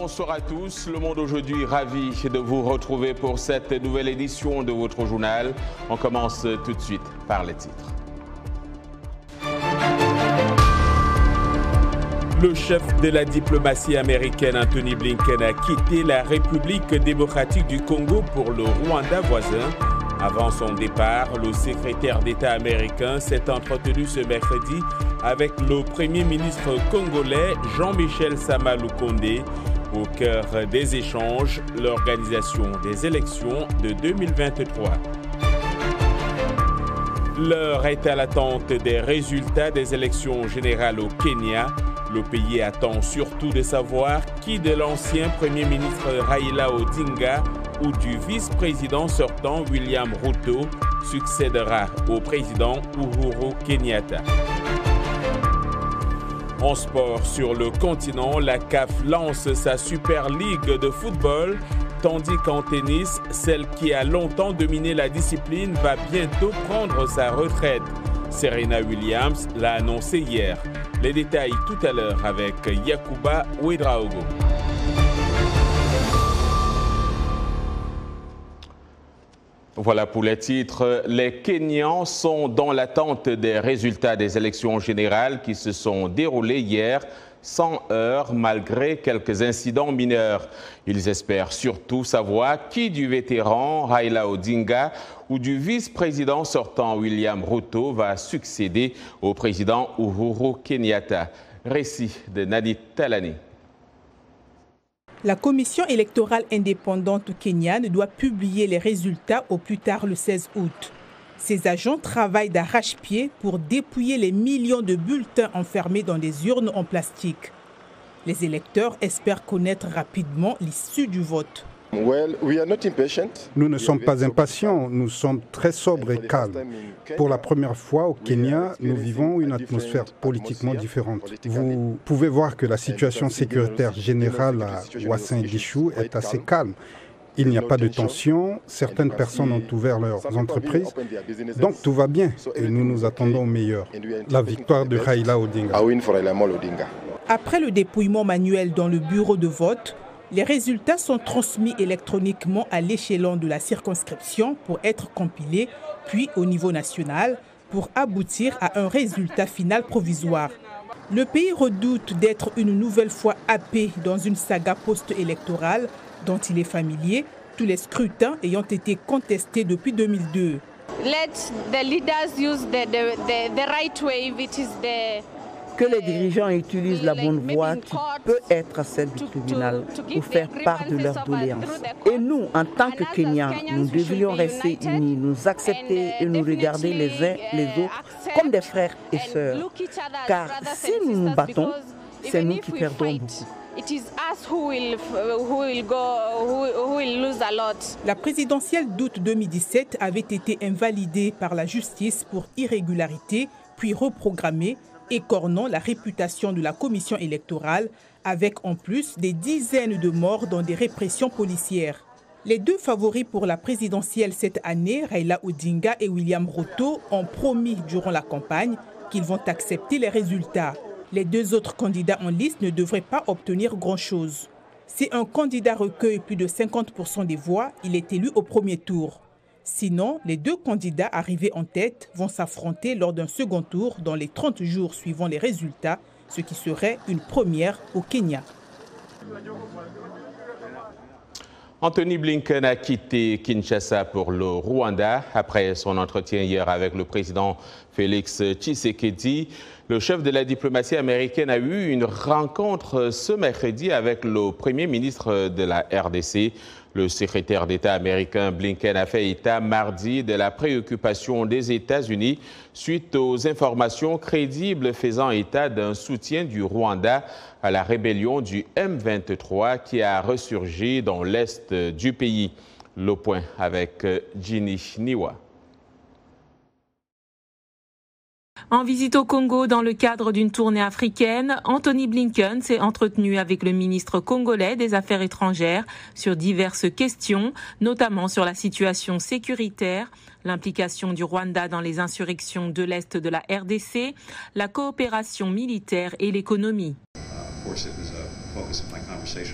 bonsoir à tous. Le Monde aujourd'hui, ravi de vous retrouver pour cette nouvelle édition de votre journal. On commence tout de suite par les titres. Le chef de la diplomatie américaine, Anthony Blinken, a quitté la République démocratique du Congo pour le Rwanda voisin. Avant son départ, le secrétaire d'État américain s'est entretenu ce mercredi avec le Premier ministre congolais Jean-Michel Sama Lukonde. Au cœur des échanges, l'organisation des élections de 2023. L'heure est à l'attente des résultats des élections générales au Kenya. Le pays attend surtout de savoir qui de l'ancien Premier ministre Raila Odinga ou du vice-président sortant William Ruto succédera au président Uhuru Kenyatta. En sport sur le continent, la CAF lance sa Super League de football, tandis qu'en tennis, celle qui a longtemps dominé la discipline va bientôt prendre sa retraite. Serena Williams l'a annoncé hier. Les détails tout à l'heure avec Yacouba Ouedraogo. Voilà pour les titres. Les Kenyans sont dans l'attente des résultats des élections générales qui se sont déroulées hier sans heurts malgré quelques incidents mineurs. Ils espèrent surtout savoir qui du vétéran Raila Odinga ou du vice-président sortant William Ruto va succéder au président Uhuru Kenyatta. Récit de Nadit Talani. La commission électorale indépendante kenyane doit publier les résultats au plus tard le 16 août. Ses agents travaillent d'arrache-pied pour dépouiller les millions de bulletins enfermés dans des urnes en plastique. Les électeurs espèrent connaître rapidement l'issue du vote. Nous ne sommes pas impatients, nous sommes très sobres et calmes. Pour la première fois au Kenya, nous vivons une atmosphère politiquement différente. Vous pouvez voir que la situation sécuritaire générale à Uasin Gishu est assez calme. Il n'y a pas de tension, certaines personnes ont ouvert leurs entreprises, donc tout va bien et nous nous attendons au meilleur. La victoire de Raila Odinga. Après le dépouillement manuel dans le bureau de vote, les résultats sont transmis électroniquement à l'échelon de la circonscription pour être compilés, puis au niveau national pour aboutir à un résultat final provisoire. Le pays redoute d'être une nouvelle fois happé dans une saga post-électorale dont il est familier, tous les scrutins ayant été contestés depuis 2002. Que les dirigeants utilisent la bonne voie qui peut être celle du tribunal pour faire part de leurs doléances. Et nous, en tant que Kenyans, nous devrions rester unis, nous accepter et nous regarder les uns les autres comme des frères et sœurs. Car si nous nous battons, c'est nous qui perdons beaucoup. La présidentielle d'août 2017 avait été invalidée par la justice pour irrégularité, puis reprogrammée, écornant la réputation de la commission électorale, avec en plus des dizaines de morts dans des répressions policières. Les deux favoris pour la présidentielle cette année, Raila Odinga et William Ruto, ont promis durant la campagne qu'ils vont accepter les résultats. Les deux autres candidats en liste ne devraient pas obtenir grand-chose. Si un candidat recueille plus de 50% des voix, il est élu au premier tour. Sinon, les deux candidats arrivés en tête vont s'affronter lors d'un second tour dans les 30 jours suivant les résultats, ce qui serait une première au Kenya. Anthony Blinken a quitté Kinshasa pour le Rwanda après son entretien hier avec le président Félix Tshisekedi. Le chef de la diplomatie américaine a eu une rencontre ce mercredi avec le premier ministre de la RDC. Le secrétaire d'État américain Blinken a fait état mardi de la préoccupation des États-Unis suite aux informations crédibles faisant état d'un soutien du Rwanda à la rébellion du M23 qui a ressurgi dans l'est du pays. Le point avec Ginny Niwa. En visite au Congo dans le cadre d'une tournée africaine, Anthony Blinken s'est entretenu avec le ministre congolais des Affaires étrangères sur diverses questions, notamment sur la situation sécuritaire, l'implication du Rwanda dans les insurrections de l'Est de la RDC, la coopération militaire et l'économie.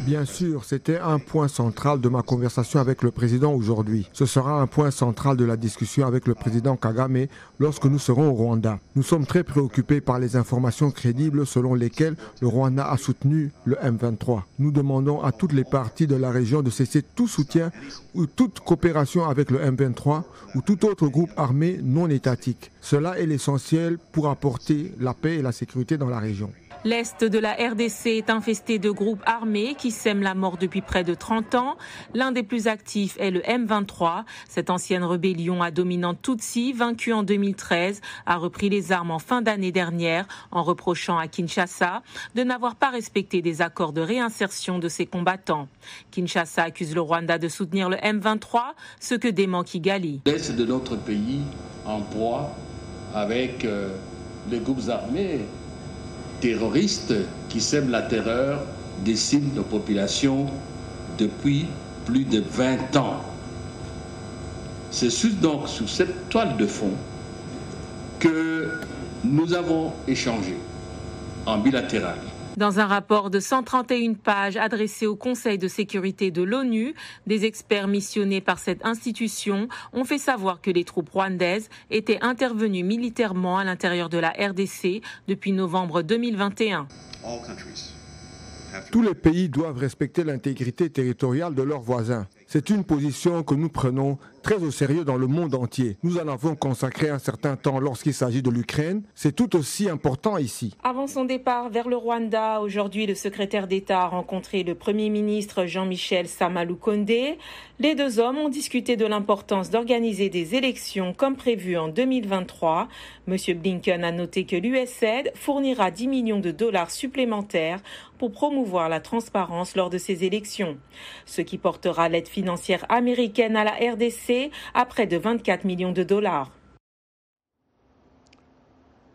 Bien sûr, c'était un point central de ma conversation avec le président aujourd'hui. Ce sera un point central de la discussion avec le président Kagame lorsque nous serons au Rwanda. Nous sommes très préoccupés par les informations crédibles selon lesquelles le Rwanda a soutenu le M23. Nous demandons à toutes les parties de la région de cesser tout soutien ou toute coopération avec le M23 ou tout autre groupe armé non étatique. Cela est l'essentiel pour apporter la paix et la sécurité dans la région. L'Est de la RDC est infesté de groupes armés qui sèment la mort depuis près de 30 ans. L'un des plus actifs est le M23. Cette ancienne rébellion à dominante Tutsi, vaincue en 2013, a repris les armes en fin d'année dernière en reprochant à Kinshasa de n'avoir pas respecté des accords de réinsertion de ses combattants. Kinshasa accuse le Rwanda de soutenir le M23, ce que dément Kigali. L'Est de notre pays en proie avec les groupes armés terroristes qui sèment la terreur, déciment nos populations depuis plus de 20 ans. C'est donc sous cette toile de fond que nous avons échangé en bilatéral. Dans un rapport de 131 pages adressé au Conseil de sécurité de l'ONU, des experts missionnés par cette institution ont fait savoir que les troupes rwandaises étaient intervenues militairement à l'intérieur de la RDC depuis novembre 2021. Tous les pays doivent respecter l'intégrité territoriale de leurs voisins. C'est une position que nous prenons très au sérieux dans le monde entier. Nous en avons consacré un certain temps lorsqu'il s'agit de l'Ukraine. C'est tout aussi important ici. Avant son départ vers le Rwanda, aujourd'hui, le secrétaire d'État a rencontré le Premier ministre Jean-Michel Sama-Lukonde. Les deux hommes ont discuté de l'importance d'organiser des élections comme prévu en 2023. Monsieur Blinken a noté que l'USAID fournira 10 millions de dollars supplémentaires pour promouvoir la transparence lors de ces élections, ce qui portera l'aide financière américaine à la RDC à près de 24 millions de dollars.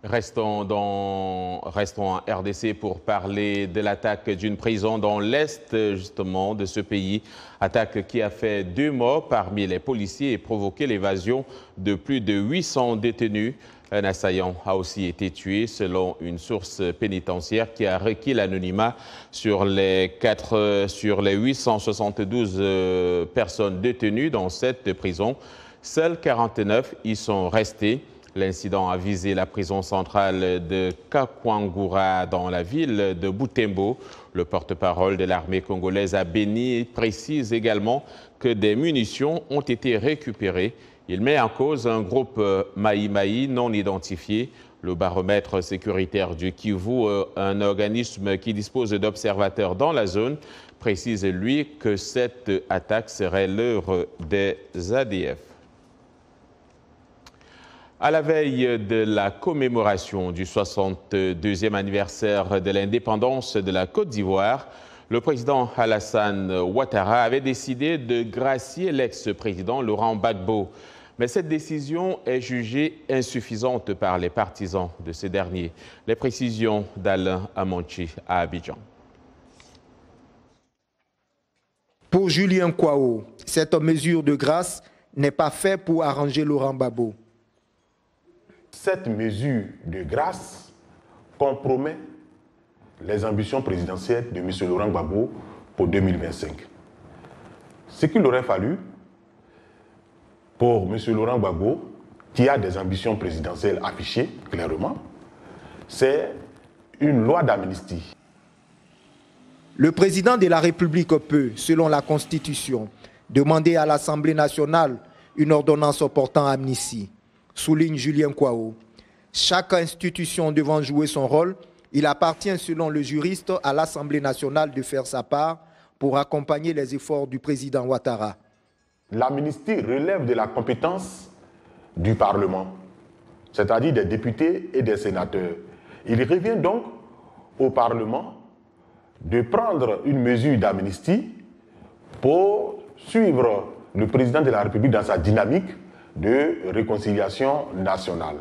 Restons en RDC pour parler de l'attaque d'une prison dans l'est justement de ce pays. Attaque qui a fait 2 morts parmi les policiers et provoqué l'évasion de plus de 800 détenus. Un assaillant a aussi été tué selon une source pénitentiaire qui a requis l'anonymat sur les 872 personnes détenues dans cette prison. Seules 49 y sont restées. L'incident a visé la prison centrale de Kakwangura dans la ville de Butembo. Le porte-parole de l'armée congolaise à Béni précise également que des munitions ont été récupérées. Il met en cause un groupe Maï-Maï non identifié. Le baromètre sécuritaire du Kivu, un organisme qui dispose d'observateurs dans la zone, précise lui que cette attaque serait l'œuvre des ADF. À la veille de la commémoration du 62e anniversaire de l'indépendance de la Côte d'Ivoire, le président Alassane Ouattara avait décidé de gracier l'ex-président Laurent Gbagbo. Mais cette décision est jugée insuffisante par les partisans de ce dernier. Les précisions d'Alain Amanchi à Abidjan. Pour Julien Kouao, cette mesure de grâce n'est pas faite pour arranger Laurent Gbagbo. Cette mesure de grâce compromet les ambitions présidentielles de M. Laurent Gbagbo pour 2025. Ce qu'il aurait fallu pour M. Laurent Gbagbo, qui a des ambitions présidentielles affichées clairement, c'est une loi d'amnistie. Le président de la République peut, selon la Constitution, demander à l'Assemblée nationale une ordonnance portant amnistie, souligne Julien Kouao. Chaque institution devant jouer son rôle, il appartient, selon le juriste, à l'Assemblée nationale de faire sa part pour accompagner les efforts du président Ouattara. L'amnistie relève de la compétence du Parlement, c'est-à-dire des députés et des sénateurs. Il revient donc au Parlement de prendre une mesure d'amnistie pour suivre le président de la République dans sa dynamique de réconciliation nationale.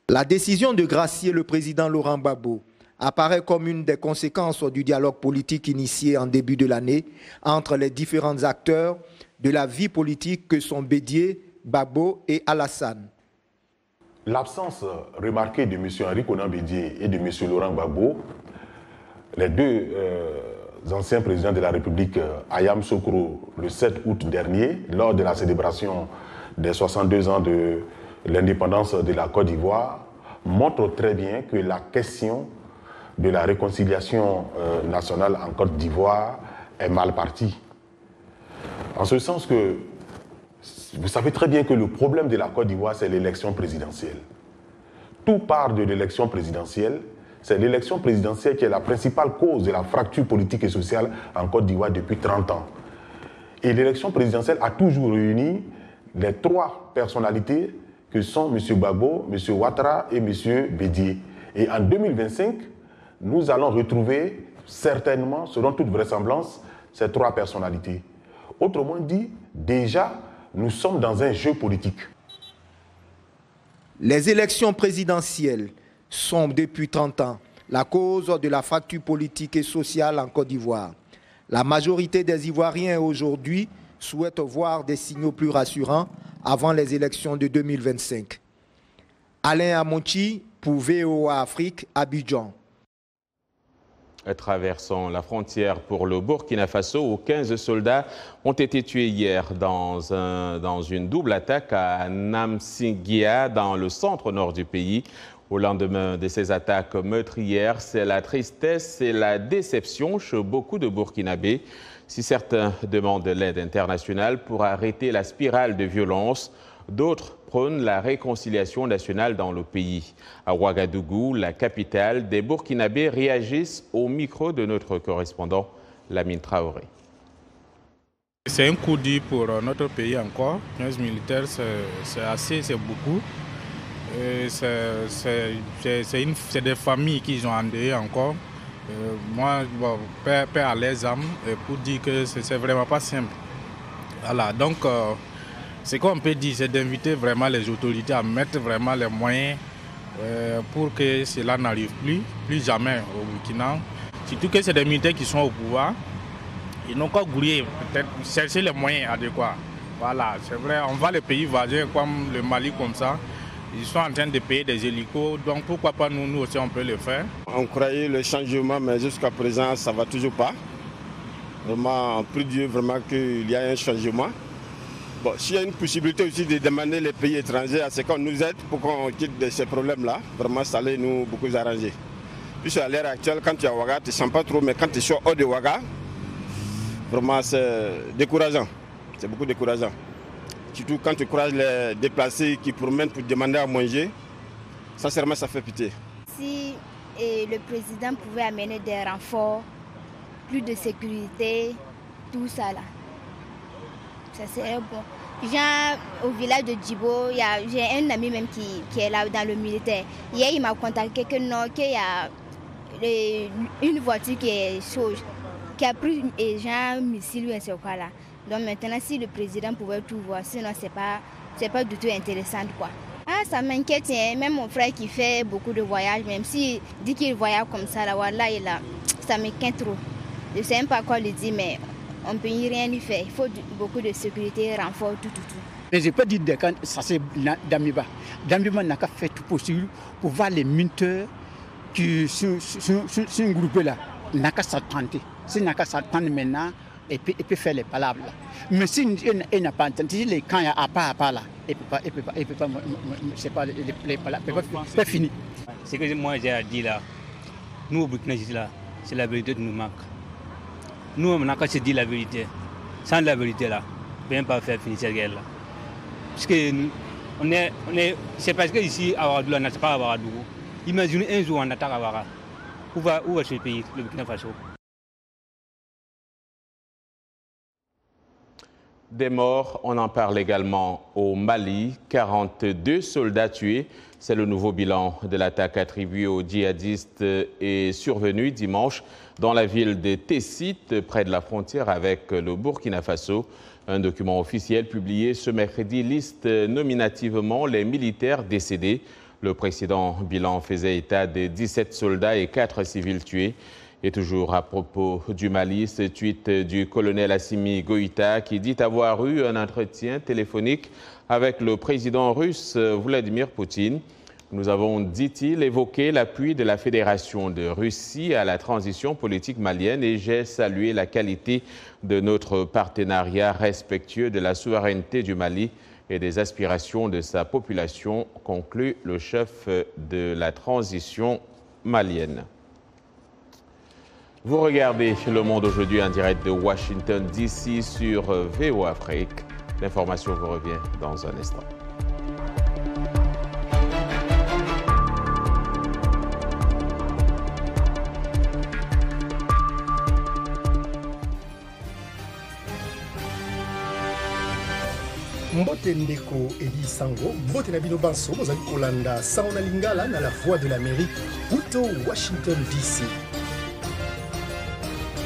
La décision de gracier le président Laurent Gbagbo apparaît comme une des conséquences du dialogue politique initié en début de l'année entre les différents acteurs de la vie politique que sont Bédié, Gbagbo et Alassane. L'absence remarquée de M. Henri Konan Bédié et de M. Laurent Gbagbo les deux anciens présidents de la République, Ayam Sokro, le 7 août dernier, lors de la célébration des 62 ans de l'indépendance de la Côte d'Ivoire, montrent très bien que la question de la réconciliation nationale en Côte d'Ivoire est mal partie. En ce sens que, vous savez très bien que le problème de la Côte d'Ivoire, c'est l'élection présidentielle. Tout part de l'élection présidentielle. C'est l'élection présidentielle qui est la principale cause de la fracture politique et sociale en Côte d'Ivoire depuis 30 ans. Et l'élection présidentielle a toujours réuni les trois personnalités que sont M. Gbagbo, M. Ouattara et M. Bédié. Et en 2025, nous allons retrouver certainement, selon toute vraisemblance, ces trois personnalités. Autrement dit, déjà, nous sommes dans un jeu politique. Les élections présidentielles sont depuis 30 ans la cause de la fracture politique et sociale en Côte d'Ivoire. La majorité des Ivoiriens aujourd'hui souhaitent voir des signaux plus rassurants avant les élections de 2025. Alain Amonchi pour VOA Afrique, Abidjan. Traversant la frontière pour le Burkina Faso, où 15 soldats ont été tués hier dans une double attaque à Namsingia, dans le centre-nord du pays. Au lendemain de ces attaques meurtrières, c'est la tristesse et la déception chez beaucoup de Burkinabés. Si certains demandent l'aide internationale pour arrêter la spirale de violence, d'autres prônent la réconciliation nationale dans le pays. À Ouagadougou, la capitale, des Burkinabés réagissent au micro de notre correspondant, Lamine Traoré. C'est un coup dur pour notre pays encore. 15 militaires, c'est beaucoup. C'est des familles qui ont endeuillé encore. Moi, paix à les âmes pour dire que c'est vraiment pas simple. Voilà, donc ce qu'on peut dire, c'est d'inviter vraiment les autorités à mettre vraiment les moyens pour que cela n'arrive plus jamais au Burkina. Surtout que c'est des militaires qui sont au pouvoir. Ils n'ont qu'à gouiller, peut-être chercher les moyens adéquats. Voilà, c'est vrai, on va les pays voisins comme le Mali comme ça. Ils sont en train de payer des hélicos, donc pourquoi pas nous aussi on peut le faire. On croyait le changement, mais jusqu'à présent ça ne va toujours pas. Vraiment, on prie Dieu vraiment qu'il y a un changement. Bon, s'il y a une possibilité aussi de demander les pays étrangers à ce qu'on nous aide pour qu'on quitte de ces problèmes-là, vraiment ça allait nous beaucoup arranger. Puis à l'heure actuelle, quand tu es à Ouaga, tu ne sens pas trop, mais quand tu es hors de Ouaga, vraiment c'est décourageant. C'est beaucoup décourageant. Surtout quand tu croises les déplacés qui promènent pour demander à manger, sincèrement ça fait pitié. Si le président pouvait amener des renforts, plus de sécurité, tout ça là, ça serait bon. Genre au village de Djibo, j'ai un ami même qui est là dans le militaire. Hier il m'a contacté qu'il y a une voiture qui est chaude, qui a pris un missile ou un c'est quoi là. Donc maintenant, si le président pouvait tout voir, sinon c'est pas du tout intéressant quoi. Ah, ça m'inquiète, hein. Même mon frère qui fait beaucoup de voyages, même s'il dit qu'il voyage comme ça, là, voilà, ça m'inquiète trop. Je ne sais même pas quoi lui dire, mais on ne peut rien y faire. Il faut beaucoup de sécurité, renfort, tout. Mais je peux dire que ça c'est Damiba. Damiba n'a qu'à faire tout possible pour voir les militaires qui sont groupés là. Il n'a qu'à s'attendre. S'il n'a qu'à s'attendre maintenant, il peut faire les palabres là. Mais s'il n'a pas entendu, quand il y a à part là, il peut pas, c'est pas les palabres, il peut pas finir. Ce que moi j'ai à dire là, nous au Burkina là, c'est la vérité qui nous manque. Nous on n'a qu'à se dire la vérité. Sans la vérité là, on ne peut pas faire finir cette guerre là. Parce que c'est parce que ici à Ouagadougou, on n'attaque pas à Ouagadougou. Imaginez un jour on attaque à Ouagadougou. Où va ce pays, le Burkina Faso? Des morts, on en parle également au Mali. 42 soldats tués. C'est le nouveau bilan de l'attaque attribuée aux djihadistes et survenue dimanche dans la ville de Tessit, près de la frontière avec le Burkina Faso. Un document officiel publié ce mercredi liste nominativement les militaires décédés. Le précédent bilan faisait état de 17 soldats et 4 civils tués. Et toujours à propos du Mali, ce tweet du colonel Assimi Goïta qui dit avoir eu un entretien téléphonique avec le président russe Vladimir Poutine. Nous avons, dit-il, évoqué l'appui de la Fédération de Russie à la transition politique malienne et j'ai salué la qualité de notre partenariat respectueux de la souveraineté du Mali et des aspirations de sa population, conclut le chef de la transition malienne. Vous regardez Le Monde aujourd'hui en direct de Washington DC sur VOA Afrique. L'information vous revient dans un instant. Mbote Ndeko Eli Sango, Mbote Nabino Banso, Mozali Kolanda, Saona Lingala, na la Voix de l'Amérique, Uto, Washington DC.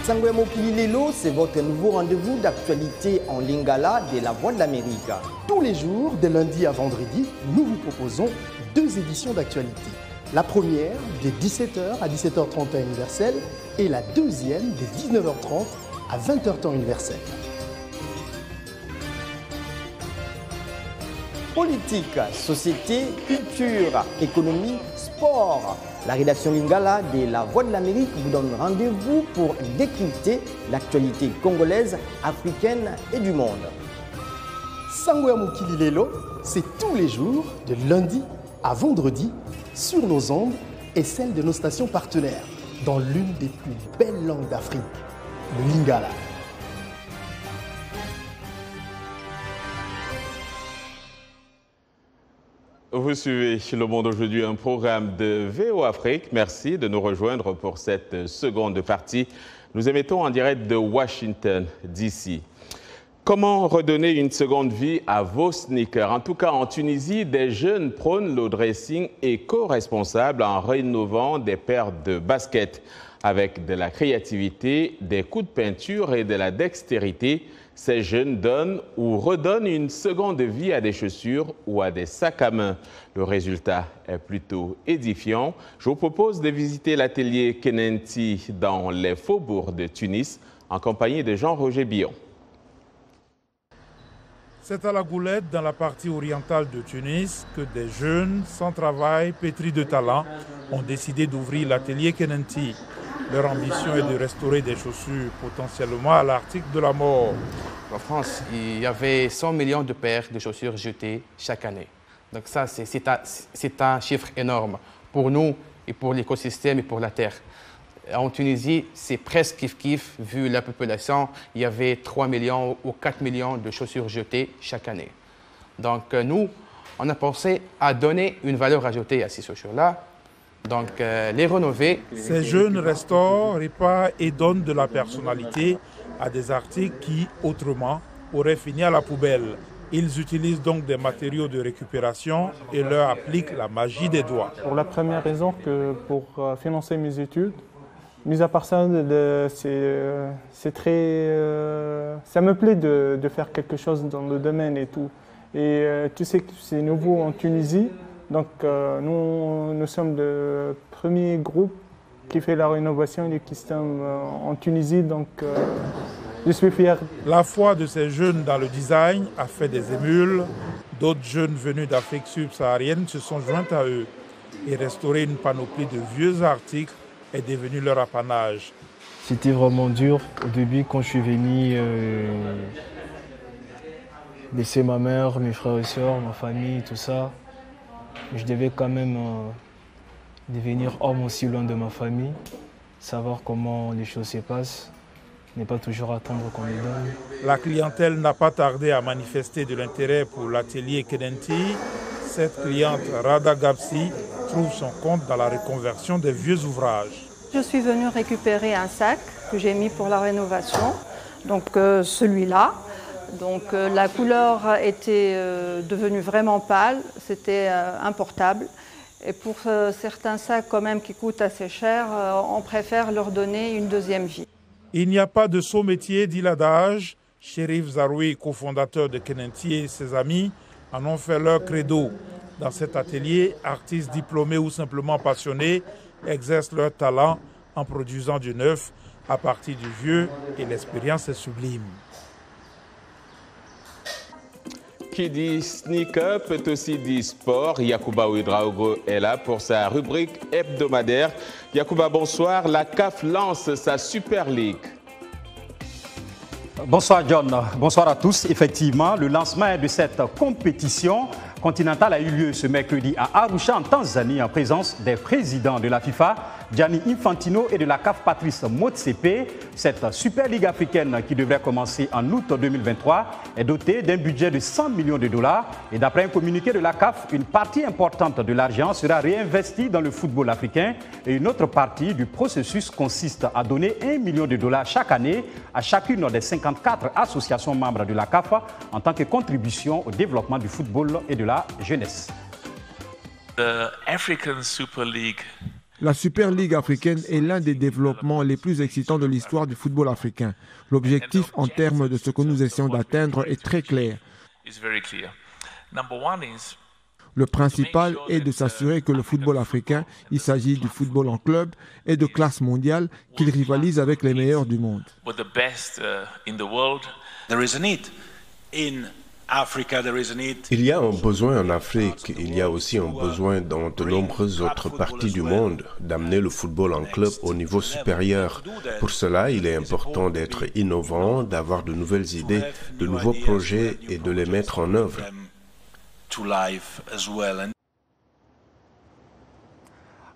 Sango Mokili Lelo, c'est votre nouveau rendez-vous d'actualité en Lingala de la Voix de l'Amérique. Tous les jours, de lundi à vendredi, nous vous proposons 2 éditions d'actualité. La première, de 17h à 17h30 temps universel, et la deuxième, de 19h30 à 20h temps universel. Politique, société, culture, économie, sport. La rédaction Lingala de la Voix de l'Amérique vous donne rendez-vous pour décrypter l'actualité congolaise, africaine et du monde. Sango Mokili Lelo, c'est tous les jours, de lundi à vendredi, sur nos ondes et celles de nos stations partenaires, dans l'une des plus belles langues d'Afrique, le Lingala. Vous suivez Le Monde aujourd'hui, un programme de VOA Afrique. Merci de nous rejoindre pour cette seconde partie. Nous émettons en direct de Washington, D.C. Comment redonner une seconde vie à vos sneakers? En tout cas, en Tunisie, des jeunes prônent le dressing éco-responsable en rénovant des paires de baskets. Avec de la créativité, des coups de peinture et de la dextérité, ces jeunes donnent ou redonnent une seconde vie à des chaussures ou à des sacs à main. Le résultat est plutôt édifiant. Je vous propose de visiter l'atelier Kenenti dans les faubourgs de Tunis en compagnie de Jean-Roger Billon. C'est à la Goulette, dans la partie orientale de Tunis, que des jeunes sans travail, pétris de talent, ont décidé d'ouvrir l'atelier Kenenti. Leur ambition est de restaurer des chaussures potentiellement à l'article de la mort. En France, il y avait 100 millions de paires de chaussures jetées chaque année. Donc ça, c'est un chiffre énorme pour nous et pour l'écosystème et pour la terre. En Tunisie, c'est presque kiff-kiff, vu la population. Il y avait 3 millions ou 4 millions de chaussures jetées chaque année. Donc nous, on a pensé à donner une valeur ajoutée à ces chaussures-là. Donc les rénover. Ces jeunes restaurent, réparent et donnent de la personnalité à des articles qui, autrement, auraient fini à la poubelle. Ils utilisent donc des matériaux de récupération et leur appliquent la magie des doigts. Pour la première raison, que pour financer mes études, mis à part ça, c'est très... ça me plaît de faire quelque chose dans le domaine et tout. Et tu sais que c'est nouveau en Tunisie. Donc nous sommes le premier groupe qui fait la rénovation du système en Tunisie. Donc je suis fier. La foi de ces jeunes dans le design a fait des émules. D'autres jeunes venus d'Afrique subsaharienne se sont joints à eux. Et restaurer une panoplie de vieux articles est devenu leur apanage. C'était vraiment dur au début quand je suis venu laisser ma mère, mes frères et sœurs, ma famille, tout ça. Je devais quand même devenir homme aussi loin de ma famille, savoir comment les choses se passent, ne pas toujours attendre qu'on les donne. La clientèle n'a pas tardé à manifester de l'intérêt pour l'atelier Kenenti. Cette cliente, Rada Gabsi, trouve son compte dans la reconversion des vieux ouvrages. Je suis venue récupérer un sac que j'ai mis pour la rénovation, donc celui-là. Donc la couleur était devenue vraiment pâle, c'était importable. Et pour certains sacs quand même qui coûtent assez cher, on préfère leur donner une deuxième vie. Il n'y a pas de saut métier, dit l'adage. Chérif Zaroui, cofondateur de Kenenti et ses amis, en ont fait leur credo. Dans cet atelier, artistes diplômés ou simplement passionnés exercent leur talent en produisant du neuf à partir du vieux et l'expérience est sublime. qui dit sneaker peut aussi dire sport. Yacouba Ouedraogo est là pour sa rubrique hebdomadaire. Yacouba, bonsoir. La CAF lance sa Super League. Bonsoir John, bonsoir à tous. Effectivement, le lancement de cette compétition continentale a eu lieu ce mercredi à Arusha en Tanzanie en présence des présidents de la FIFA, Gianni Infantino, et de la CAF, Patrice Motsepe. Cette Super Ligue africaine qui devrait commencer en août 2023 est dotée d'un budget de 100 millions de dollars et d'après un communiqué de la CAF, une partie importante de l'argent sera réinvestie dans le football africain et une autre partie du processus consiste à donner 1 million de dollars chaque année à chacune des 54 associations membres de la CAF en tant que contribution au développement du football et de la jeunesse. La Super Ligue africaine est l'un des développements les plus excitants de l'histoire du football africain. L'objectif en termes de ce que nous essayons d'atteindre est très clair. Le principal est de s'assurer que le football africain, il s'agit du football en club, est de classe mondiale, qu'il rivalise avec les meilleurs du monde. Il y a un besoin en Afrique, il y a aussi un besoin dans de nombreuses autres parties du monde d'amener le football en club au niveau supérieur. Pour cela, il est important d'être innovant, d'avoir de nouvelles idées, de nouveaux projets et de les mettre en œuvre.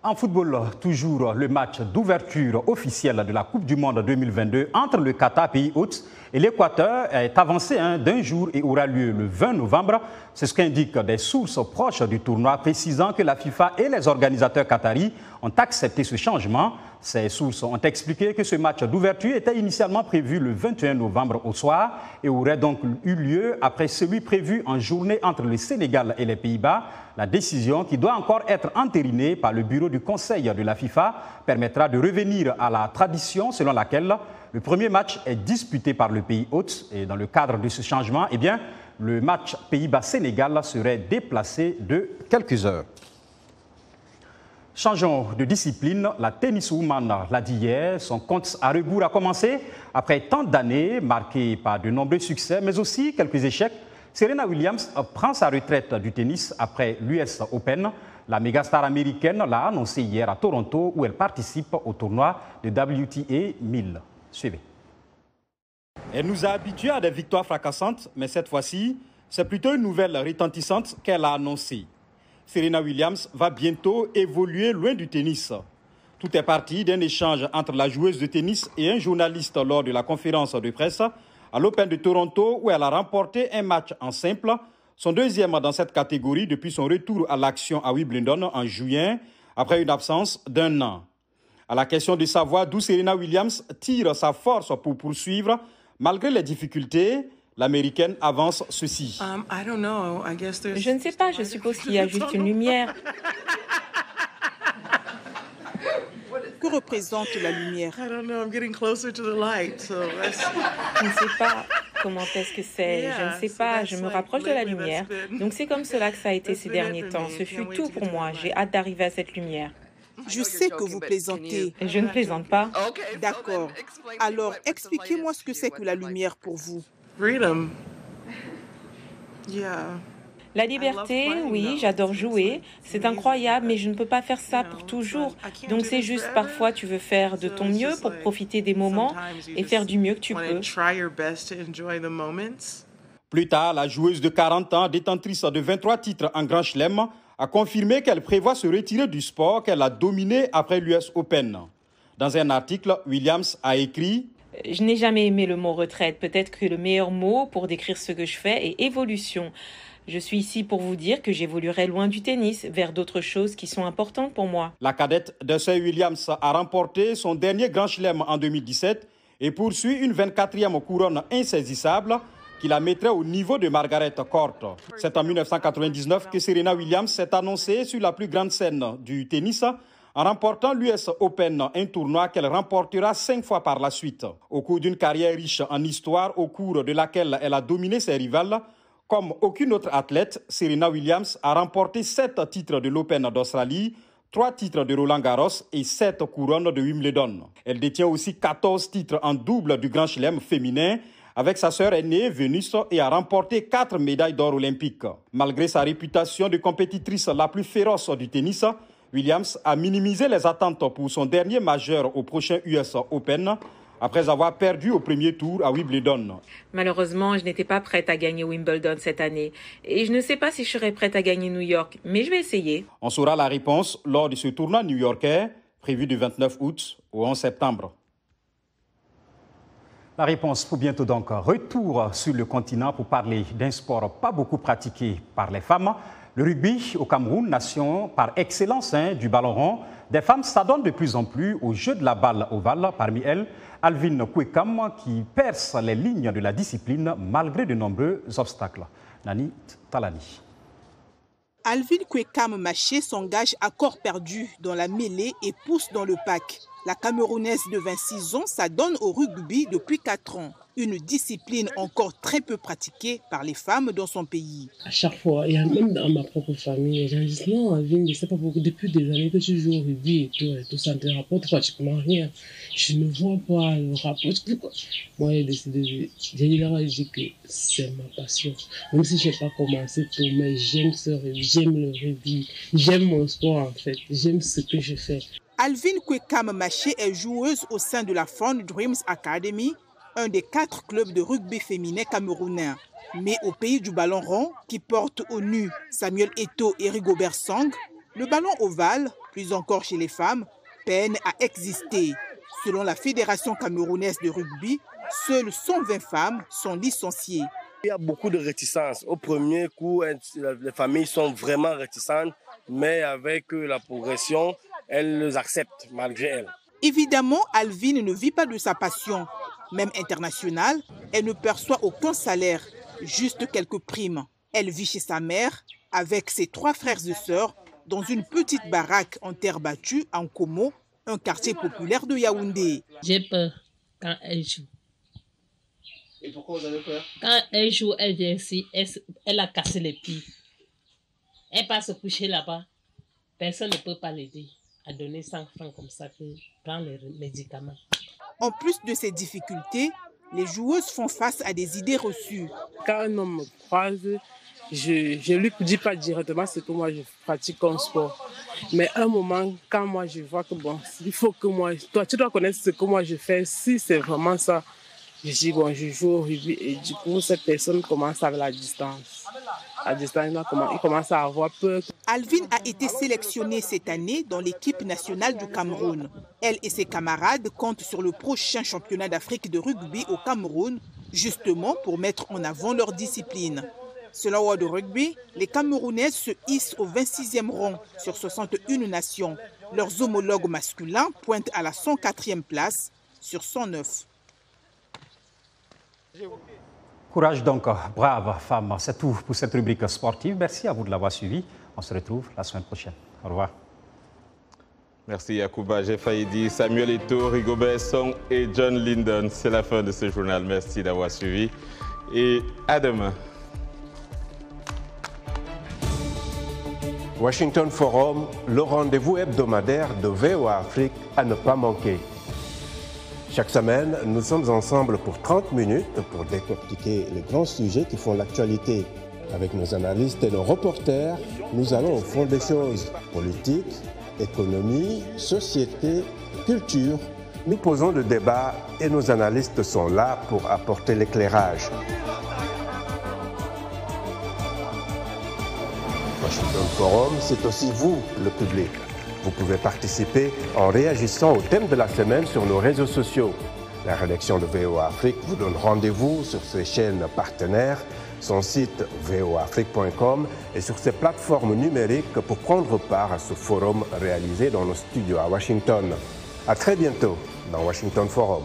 En football, toujours le match d'ouverture officielle de la Coupe du Monde 2022 entre le Qatar, pays hôte, et l'Équateur est avancé d'un jour et aura lieu le 20 novembre. C'est ce qu'indiquent des sources proches du tournoi, précisant que la FIFA et les organisateurs qataris ont accepté ce changement. Ces sources ont expliqué que ce match d'ouverture était initialement prévu le 21 novembre au soir et aurait donc eu lieu après celui prévu en journée entre le Sénégal et les Pays-Bas. La décision, qui doit encore être entérinée par le bureau du Conseil de la FIFA, permettra de revenir à la tradition selon laquelle le premier match est disputé par le pays hôte. Et dans le cadre de ce changement, eh bien, le match Pays-Bas-Sénégal serait déplacé de quelques heures. Changeons de discipline. La tenniswoman l'a dit hier, son compte à rebours a commencé après tant d'années marquées par de nombreux succès, mais aussi quelques échecs. Serena Williams prend sa retraite du tennis après l'US Open. La mégastar américaine l'a annoncé hier à Toronto où elle participe au tournoi de WTA 1000. Suivez. Elle nous a habitués à des victoires fracassantes, mais cette fois-ci, c'est plutôt une nouvelle retentissante qu'elle a annoncée. Serena Williams va bientôt évoluer loin du tennis. Tout est parti d'un échange entre la joueuse de tennis et un journaliste lors de la conférence de presse à l'Open de Toronto où elle a remporté un match en simple, son deuxième dans cette catégorie depuis son retour à l'action à Wimbledon en juillet, après une absence d'1 an. À la question de savoir d'où Serena Williams tire sa force pour poursuivre, malgré les difficultés, l'Américaine avance ceci. Je ne sais pas, je suppose qu'il y a juste une lumière. Que représente la lumière? Je ne sais pas comment est-ce que c'est, je ne sais pas, je me rapproche de la lumière. Donc c'est comme cela que ça a été ces derniers temps. Ce fut tout pour moi, j'ai hâte d'arriver à cette lumière. Je sais que vous plaisantez. Je ne plaisante pas. D'accord. Alors, expliquez-moi ce que c'est que la lumière pour vous. La liberté, oui, j'adore jouer. C'est incroyable, mais je ne peux pas faire ça pour toujours. Donc c'est juste, parfois, tu veux faire de ton mieux pour profiter des moments et faire du mieux que tu peux. Plus tard, la joueuse de 40 ans, détentrice de 23 titres en Grand Chelem, a confirmé qu'elle prévoit se retirer du sport qu'elle a dominé après l'US Open. Dans un article, Williams a écrit « Je n'ai jamais aimé le mot retraite. Peut-être que le meilleur mot pour décrire ce que je fais est évolution. Je suis ici pour vous dire que j'évoluerai loin du tennis, vers d'autres choses qui sont importantes pour moi. » La cadette Dusty Williams a remporté son dernier Grand Chelem en 2017 et poursuit une 24e couronne insaisissable qui la mettrait au niveau de Margaret Court. C'est en 1999 que Serena Williams s'est annoncée sur la plus grande scène du tennis en remportant l'US Open, un tournoi qu'elle remportera 5 fois par la suite. Au cours d'une carrière riche en histoire, au cours de laquelle elle a dominé ses rivales, comme aucune autre athlète, Serena Williams a remporté 7 titres de l'Open d'Australie, 3 titres de Roland-Garros et 7 couronnes de Wimbledon. Elle détient aussi 14 titres en double du Grand Chelem féminin, avec sa sœur aînée, Vénus, et a remporté 4 médailles d'or olympiques. Malgré sa réputation de compétitrice la plus féroce du tennis, Williams a minimisé les attentes pour son dernier majeur au prochain US Open, après avoir perdu au premier tour à Wimbledon. Malheureusement, je n'étais pas prête à gagner Wimbledon cette année. Et je ne sais pas si je serai prête à gagner New York, mais je vais essayer. On saura la réponse lors de ce tournoi new-yorkais, prévu du 29 août au 11 septembre. La réponse pour bientôt donc. Retour sur le continent pour parler d'un sport pas beaucoup pratiqué par les femmes. Le rugby au Cameroun, nation par excellence du ballon rond. Des femmes s'adonnent de plus en plus au jeu de la balle ovale. Parmi elles, Alvin Kwekam qui perce les lignes de la discipline malgré de nombreux obstacles. Nani Talani. Alvin Kwekam Maché s'engage à corps perdu dans la mêlée et pousse dans le pack. La Camerounaise de 26 ans s'adonne au rugby depuis 4 ans. Une discipline encore très peu pratiquée par les femmes dans son pays. À chaque fois, et même dans ma propre famille, les gens disent non, Alvin, je ne sais pas pourquoi, depuis des années que tu joues au rugby et tout ça ne te rapporte pratiquement rien. Je ne vois pas le rapport. Moi, j'ai décidé, j'ai dit que c'est ma passion. Même si je n'ai pas commencé tôt, mais j'aime ce rugby, j'aime le rugby, j'aime mon sport en fait, j'aime ce que je fais. Alvin Kwekam Maché est joueuse au sein de la Fun Dreams Academy, un des 4 clubs de rugby féminin camerounais. Mais au pays du ballon rond, qui porte au nu Samuel Eto'o et Rigobert Song, le ballon ovale, plus encore chez les femmes, peine à exister. Selon la Fédération camerounaise de rugby, seules 120 femmes sont licenciées. Il y a beaucoup de réticences. Au premier coup, les familles sont vraiment réticentes, mais avec la progression, elles les acceptent malgré elles. Évidemment, Alvin ne vit pas de sa passion. Même internationale, elle ne perçoit aucun salaire, juste quelques primes. Elle vit chez sa mère avec ses 3 frères et sœurs dans une petite baraque en terre battue en Komo, un quartier populaire de Yaoundé. J'ai peur quand elle joue. Et pourquoi vous avez peur? Quand elle joue, elle vient ici, elle a cassé les pieds. Elle part se coucher là-bas. Personne ne peut pas l'aider à donner 100 francs comme ça pour prendre les médicaments. En plus de ces difficultés, les joueuses font face à des idées reçues. Quand un homme me croise, je ne lui dis pas directement ce que moi je pratique comme sport. Mais à un moment, quand moi je vois que bon, il faut que moi, toi tu dois connaître ce que moi je fais, si c'est vraiment ça, je dis bon, je joue au rugby et du coup cette personne commence avec la distance. À distance, il commence à avoir peur. Alvin a été sélectionnée cette année dans l'équipe nationale du Cameroun. Elle et ses camarades comptent sur le prochain championnat d'Afrique de rugby au Cameroun, justement pour mettre en avant leur discipline. Selon World Rugby, les Camerounaises se hissent au 26e rang sur 61 nations. Leurs homologues masculins pointent à la 104e place sur 109. Courage donc, brave femme. C'est tout pour cette rubrique sportive. Merci à vous de l'avoir suivi. On se retrouve la semaine prochaine. Au revoir. Merci Yacouba. J'ai failli dire Samuel Eto'o, Rigobert Song et John Lyndon. C'est la fin de ce journal. Merci d'avoir suivi et à demain. Washington Forum, le rendez-vous hebdomadaire de VOA Afrique à ne pas manquer. Chaque semaine, nous sommes ensemble pour 30 minutes pour décortiquer les grands sujets qui font l'actualité. Avec nos analystes et nos reporters, nous allons au fond des choses. Politique, économie, société, culture. Nous posons le débat et nos analystes sont là pour apporter l'éclairage. Washington Forum, c'est aussi vous, le public. Vous pouvez participer en réagissant au thème de la semaine sur nos réseaux sociaux. La rédaction de VOA Afrique vous donne rendez-vous sur ses chaînes partenaires, son site voaafrique.com et sur ses plateformes numériques pour prendre part à ce forum réalisé dans nos studios à Washington. À très bientôt dans Washington Forum.